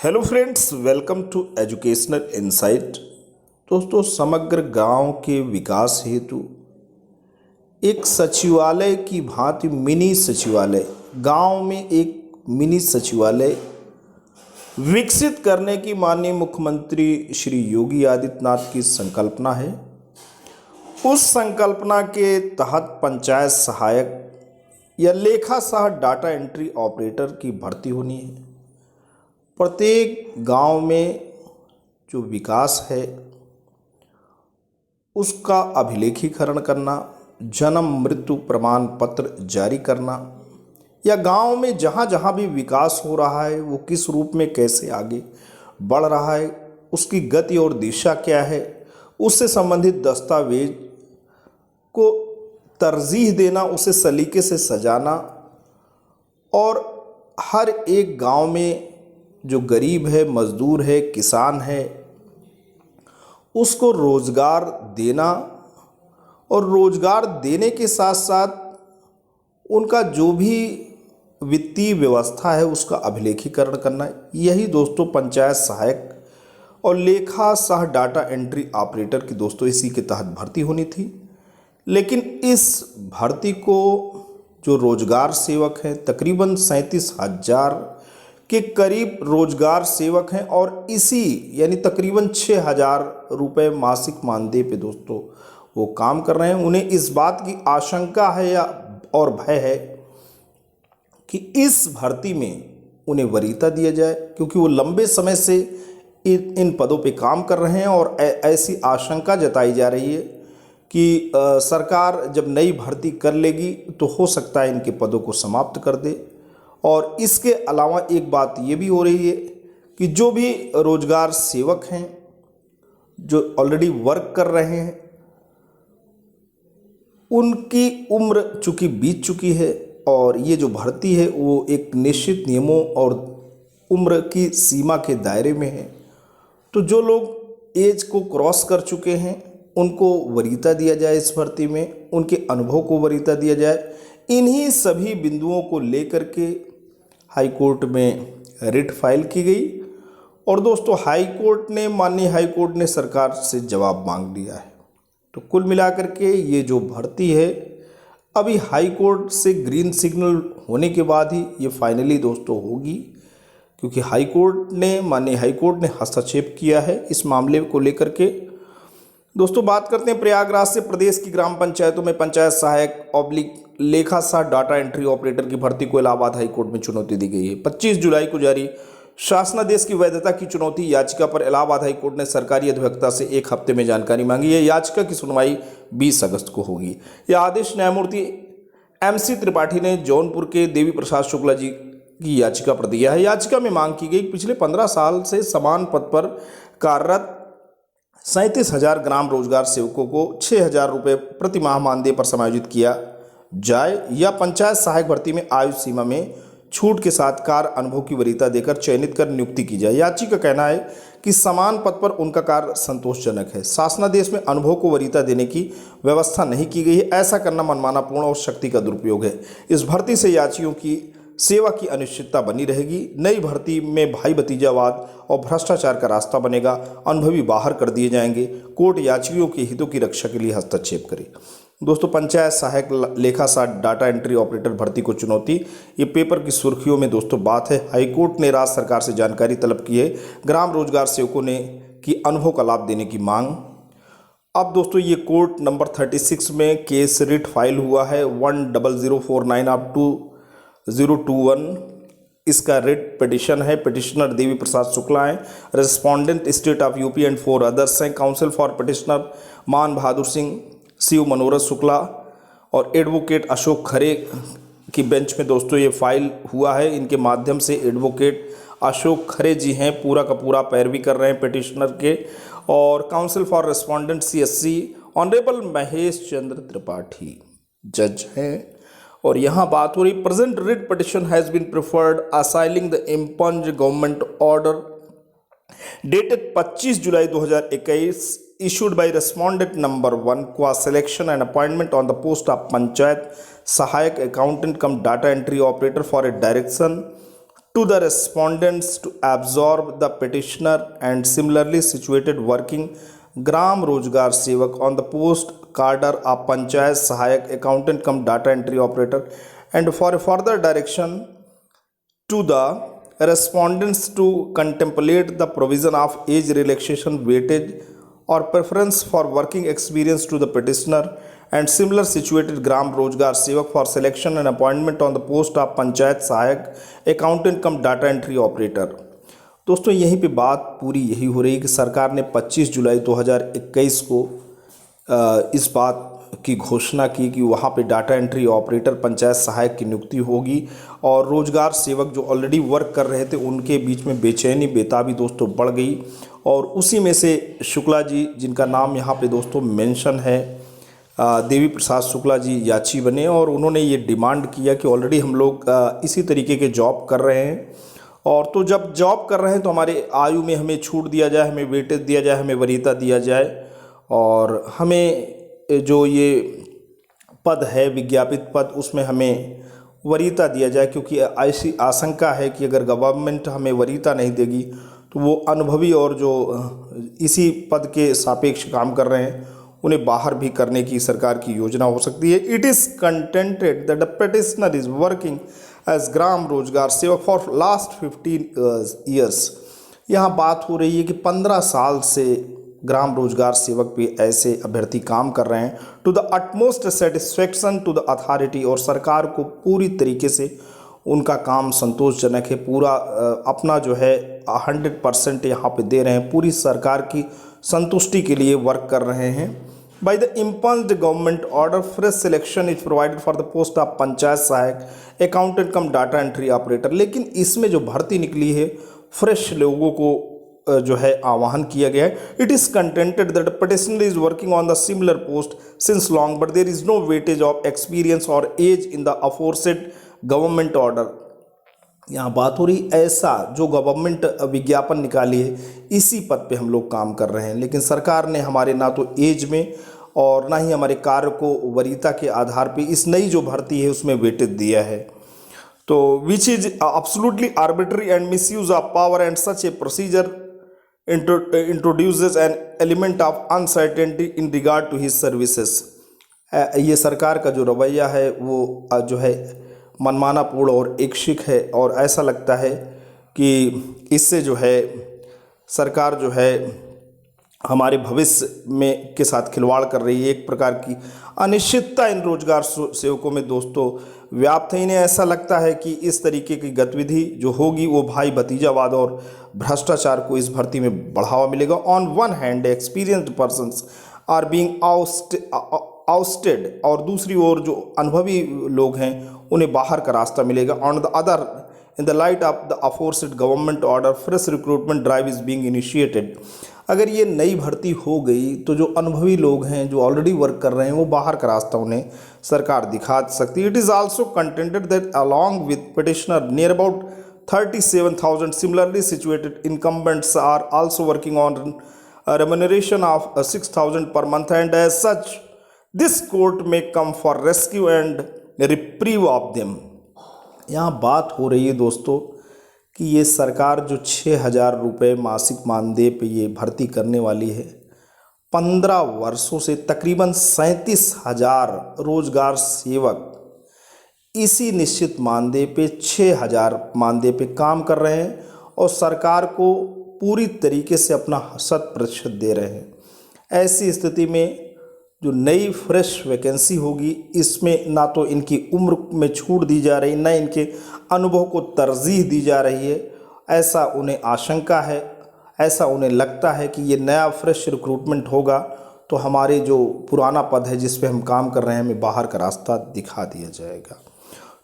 Hello friends, welcome to educational insight. दोस्तों, समग्र गांव के विकास हेतु एक सचिवालय की भांति मिनी सचिवालय, गांव में एक मिनी सचिवालय विकसित करने की माननीय मुख्यमंत्री श्री योगी आदित्यनाथ की संकल्पना है। उस संकल्पना के तहत पंचायत सहायक या लेखा सह डाटा एंट्री ऑपरेटर की भर्ती होनी है। प्रत्येक गांव में जो विकास है उसका अभिलेखीकरण करना, जन्म मृत्यु प्रमाण पत्र जारी करना, या गांव में जहां जहां भी विकास हो रहा है वो किस रूप में कैसे आगे बढ़ रहा है, उसकी गति और दिशा क्या है, उससे संबंधित दस्तावेज को तरजीह देना, उसे सलीके से सजाना, और हर एक गांव में जो गरीब है, मजदूर है, किसान है, उसको रोज़गार देना, और रोज़गार देने के साथ साथ उनका जो भी वित्तीय व्यवस्था है उसका अभिलेखीकरण करना। यही दोस्तों पंचायत सहायक और लेखा सह डाटा एंट्री ऑपरेटर की दोस्तों इसी के तहत भर्ती होनी थी। लेकिन इस भर्ती को जो रोज़गार सेवक हैं, तकरीबन 37,000 के करीब रोजगार सेवक हैं, और इसी यानी तकरीबन 6,000 रुपये मासिक मानदेय पे दोस्तों वो काम कर रहे हैं। उन्हें इस बात की आशंका है या और भय है कि इस भर्ती में उन्हें वरीयता दिया जाए, क्योंकि वो लंबे समय से इन पदों पे काम कर रहे हैं, और ऐसी आशंका जताई जा रही है कि सरकार जब नई भर्ती कर लेगी तो हो सकता है इनके पदों को समाप्त कर दे। और इसके अलावा एक बात ये भी हो रही है कि जो भी रोजगार सेवक हैं, जो ऑलरेडी वर्क कर रहे हैं, उनकी उम्र चूँकि बीत चुकी है, और ये जो भर्ती है वो एक निश्चित नियमों और उम्र की सीमा के दायरे में है। तो जो लोग एज को क्रॉस कर चुके हैं उनको वरीयता दिया जाए इस भर्ती में, उनके अनुभव को वरीयता दिया जाए। इन्हीं सभी बिंदुओं को लेकर के हाई कोर्ट में रिट फाइल की गई, और दोस्तों माननीय हाई कोर्ट ने सरकार से जवाब मांग लिया है। तो कुल मिलाकर के ये जो भर्ती है अभी हाई कोर्ट से ग्रीन सिग्नल होने के बाद ही ये फाइनली दोस्तों होगी, क्योंकि माननीय हाई कोर्ट ने हस्तक्षेप किया है इस मामले को लेकर के। दोस्तों, बात करते हैं प्रयागराज से। प्रदेश की ग्राम पंचायतों में पंचायत सहायक ऑब्लिक लेखा सह डाटा एंट्री ऑपरेटर की भर्ती को इलाहाबाद हाई कोर्ट में चुनौती दी गई है। 25 जुलाई को जारी शासनादेश की वैधता की चुनौती याचिका पर इलाहाबाद हाई कोर्ट ने सरकारी अधिवक्ता से 1 हफ्ते में जानकारी मांगी है। याचिका की सुनवाई 20 अगस्त को होगी। यह आदेश न्यायमूर्ति MC त्रिपाठी ने जौनपुर के देवी प्रसाद शुक्ला जी की याचिका पर दिया है। याचिका में मांग की गई पिछले 15 साल से समान पद पर कार्यरत 37,000 ग्राम रोजगार सेवकों को 6,000 रुपये प्रति माह मानदेय पर समायोजित किया जाए, या पंचायत सहायक भर्ती में आयु सीमा में छूट के साथ कार्य अनुभव की वरीयता देकर चयनित कर नियुक्ति की जाए। याचिका का कहना है कि समान पद पर उनका कार्य संतोषजनक है। शासनादेश में अनुभव को वरीयता देने की व्यवस्था नहीं की गई है। ऐसा करना मनमानापूर्ण और शक्ति का दुरुपयोग है। इस भर्ती से याचियों की सेवा की अनिश्चितता बनी रहेगी। नई भर्ती में भाई भतीजावाद और भ्रष्टाचार का रास्ता बनेगा। अनुभवी बाहर कर दिए जाएंगे। कोर्ट याचियों के हितों की रक्षा के लिए हस्तक्षेप करे। दोस्तों, पंचायत सहायक लेखा सह डाटा एंट्री ऑपरेटर भर्ती को चुनौती, ये पेपर की सुर्खियों में दोस्तों बात है। हाईकोर्ट ने राज्य सरकार से जानकारी तलब की है। ग्राम रोजगार सेवकों ने की अनुभव का लाभ देने की मांग। अब दोस्तों ये कोर्ट नंबर 36 में केस रिट फाइल हुआ है 10049 अप टू 021। इसका रिट पिटिशन है। पिटिशनर देवी प्रसाद शुक्ला हैं। Respondent state of UP and 4 others हैं। Counsel for petitioner Maan Bahadur Singh, Shiv मनोरथ शुक्ला और एडवोकेट अशोक खरे की बेंच में दोस्तों ये फाइल हुआ है। इनके माध्यम से एडवोकेट अशोक खरे जी हैं पूरा का पूरा पैरवी कर रहे हैं पिटिशनर के, और counsel for respondent CSC honourable Mahesh Chandra Tripathi जज हैं। और यहाँ बात हो रही, present writ petition has been preferred assailing the impugned government order dated 25 July 2021 issued by respondent number 1 qua selection and appointment on the post of Panchayat Sahayak Accountant cum Data Entry Operator for a direction to the respondents to absorb the petitioner and similarly situated working gram rozgar sevak on the post cadre of panchayat sahayak accountant cum data entry operator, and for further direction to the respondents to contemplate the provision of age relaxation weightage or preference for working experience to the petitioner and similar situated gram rozgar sevak for selection and appointment on the post of panchayat sahayak accountant cum data entry operator। दोस्तों यहीं पे बात पूरी यही हो रही है कि सरकार ने 25 जुलाई 2021 को इस बात की घोषणा की कि वहाँ पे डाटा एंट्री ऑपरेटर पंचायत सहायक की नियुक्ति होगी, और रोजगार सेवक जो ऑलरेडी वर्क कर रहे थे उनके बीच में बेचैनी बेताबी दोस्तों बढ़ गई। और उसी में से शुक्ला जी, जिनका नाम यहाँ पे दोस्तों मेंशन है, देवी प्रसाद शुक्ला जी याची बने और उन्होंने ये डिमांड किया कि ऑलरेडी हम लोग इसी तरीके के जॉब कर रहे हैं, और तो जब जॉब कर रहे हैं तो हमारे आयु में हमें छूट दिया जाए, हमें वेटेज दिया जाए, हमें वरीयता दिया जाए, और हमें जो ये पद है विज्ञापित पद उसमें हमें वरीयता दिया जाए, क्योंकि ऐसी आशंका है कि अगर गवर्नमेंट हमें वरीयता नहीं देगी तो वो अनुभवी और जो इसी पद के सापेक्ष काम कर रहे हैं उन्हें बाहर भी करने की सरकार की योजना हो सकती है। It is contended that the petitioner is working as Gram Rozgar Sevak for last 15 years. यहाँ बात हो रही है कि 15 साल से ग्राम रोजगार सेवक पे ऐसे अभ्यर्थी काम कर रहे हैं to the utmost satisfaction to the authority, और सरकार को पूरी तरीके से उनका काम संतोषजनक है, पूरा अपना जो है 100% यहाँ पे दे रहे हैं, पूरी सरकार की संतुष्टि के लिए वर्क कर रहे हैं। By the impugned government order fresh selection is provided for the post of panchayat sahayak accountant cum data entry operator. लेकिन इसमें जो भर्ती निकली है फ्रेश लोगों को जो है आह्वान किया गया है। It is contended that petitioner is working on the similar post since long but there is no weightage of experience और age in the aforesaid government order. यहाँ बात हो रही ऐसा जो गवर्नमेंट विज्ञापन निकाली है इसी पद पे हम लोग काम कर रहे हैं, लेकिन सरकार ने हमारे ना तो एज में और ना ही हमारे कार्य को वरीयता के आधार पे इस नई जो भर्ती है उसमें वेटेज दिया है। तो which is absolutely arbitrary and misuse of power and such A procedure introduces an element of uncertainty in regard to his services। ये सरकार का जो रवैया है वो जो है मनमाना पूर्ण और ऐच्छिक है, और ऐसा लगता है कि इससे जो है सरकार जो है हमारे भविष्य में के साथ खिलवाड़ कर रही है। एक प्रकार की अनिश्चितता इन रोजगार सेवकों में दोस्तों व्याप्त है। इन्हें ऐसा लगता है कि इस तरीके की गतिविधि जो होगी वो भाई भतीजावाद और भ्रष्टाचार को इस भर्ती में बढ़ावा मिलेगा। On one hand experienced persons are being ousted, और दूसरी ओर जो अनुभवी लोग हैं उन्हें बाहर का रास्ता मिलेगा। On the other in the light of the aforesaid government order fresh recruitment drive is being initiated. अगर ये नई भर्ती हो गई तो जो अनुभवी लोग हैं जो ऑलरेडी वर्क कर रहे हैं वो बाहर का रास्ता उन्हें सरकार दिखा सकती है। It is also contented that along with petitioner near about 37,000 similarly situated incumbents are also working on remuneration of 6,000 per month, and as such this court may come for rescue and reprieve of them। यहाँ बात हो रही है दोस्तों कि ये सरकार जो 6,000 रुपये मासिक मानदेय पे ये भर्ती करने वाली है, 15 वर्षों से तकरीबन 37,000 रोजगार सेवक इसी निश्चित मानदेय पे 6,000 मानदेय पे काम कर रहे हैं और सरकार को पूरी तरीके से अपना 100% दे रहे हैं। ऐसी स्थिति में जो नई फ्रेश वैकेंसी होगी इसमें ना तो इनकी उम्र में छूट दी जा रही, ना इनके अनुभव को तरजीह दी जा रही है। ऐसा उन्हें आशंका है, ऐसा उन्हें लगता है कि ये नया फ्रेश रिक्रूटमेंट होगा तो हमारे जो पुराना पद है जिस पे हम काम कर रहे हैं हमें बाहर का रास्ता दिखा दिया जाएगा।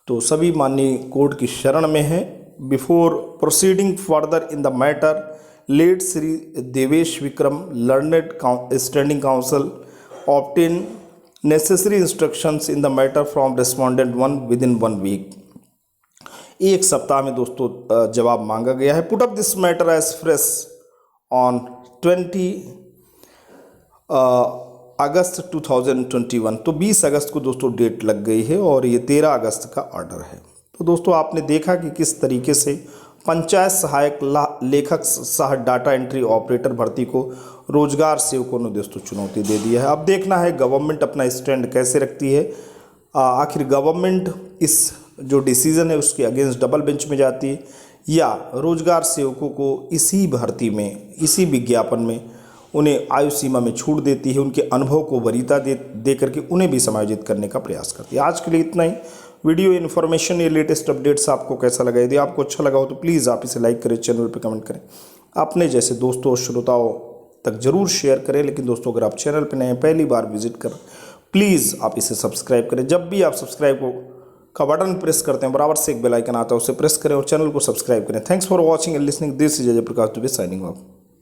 तो सभी माननीय कोर्ट की शरण में हैं। Before proceeding further in the matter, let Shri Devesh Vikram learned standing counsel obtain necessary instructions in the matter from respondent 1 within 1 week। एक सप्ताह में दोस्तों जवाब मांगा गया है। Put up this matter as fresh on 20 August 2021। तो 20 अगस्त को दोस्तों डेट लग गई है और ये 13 अगस्त का ऑर्डर है। तो दोस्तों आपने देखा कि किस तरीके से पंचायत सहायक लेखक सह डाटा एंट्री ऑपरेटर भर्ती को रोजगार सेवकों ने दोस्तों चुनौती दे दी है। अब देखना है गवर्नमेंट अपना स्टैंड कैसे रखती है। आखिर गवर्नमेंट इस जो डिसीज़न है उसके अगेंस्ट डबल बेंच में जाती है या रोजगार सेवकों को इसी भर्ती में, इसी विज्ञापन में उन्हें आयु सीमा में छूट देती है, उनके अनुभव को वरीयता दे करके उन्हें भी समायोजित करने का प्रयास करती है। आज के लिए इतना ही। वीडियो इन्फॉर्मेशन या लेटेस्ट अपडेट्स आपको कैसा लगा? यदि आपको अच्छा लगा हो तो प्लीज़ आप इसे लाइक करें, चैनल पर कमेंट करें, अपने जैसे दोस्तों और श्रोताओं तक जरूर शेयर करें। लेकिन दोस्तों अगर आप चैनल पर नए हैं, पहली बार विजिट करें, प्लीज़ आप इसे सब्सक्राइब करें। जब भी आप सब्सक्राइब का बटन प्रेस करते हैं बराबर से एक बेल आइकन आता है, उसे प्रेस करें और चैनल को सब्सक्राइब करें। Thanks for watching and listening. This is Ajay Prakash Dubey signing off.